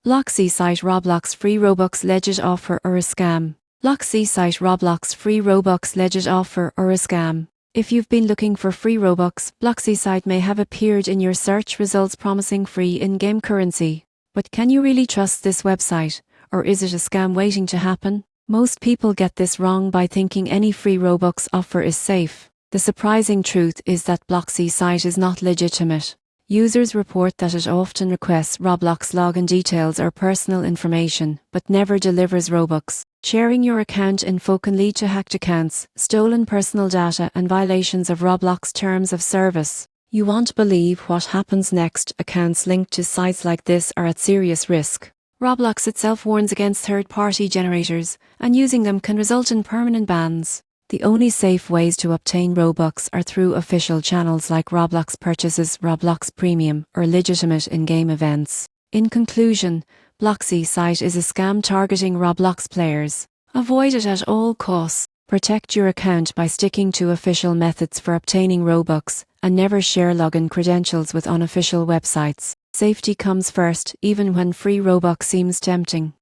Bloxisite Roblox free Robux legit offer or a scam. Bloxisite Roblox free Robux legit offer or a scam. If you've been looking for free Robux, Bloxisite may have appeared in your search results promising free in-game currency. But can you really trust this website, or is it a scam waiting to happen? Most people get this wrong by thinking any free Robux offer is safe. The surprising truth is that Bloxisite is not legitimate. Users report that it often requests Roblox login details or personal information, but never delivers Robux. Sharing your account info can lead to hacked accounts, stolen personal data, and violations of Roblox terms of service. You won't believe what happens next. Accounts linked to sites like this are at serious risk. Roblox itself warns against third-party generators, and using them can result in permanent bans. The only safe ways to obtain Robux are through official channels like Roblox purchases, Roblox Premium, or legitimate in-game events. In conclusion, Bloxisite is a scam targeting Roblox players. Avoid it at all costs. Protect your account by sticking to official methods for obtaining Robux, and never share login credentials with unofficial websites. Safety comes first, even when free Robux seems tempting.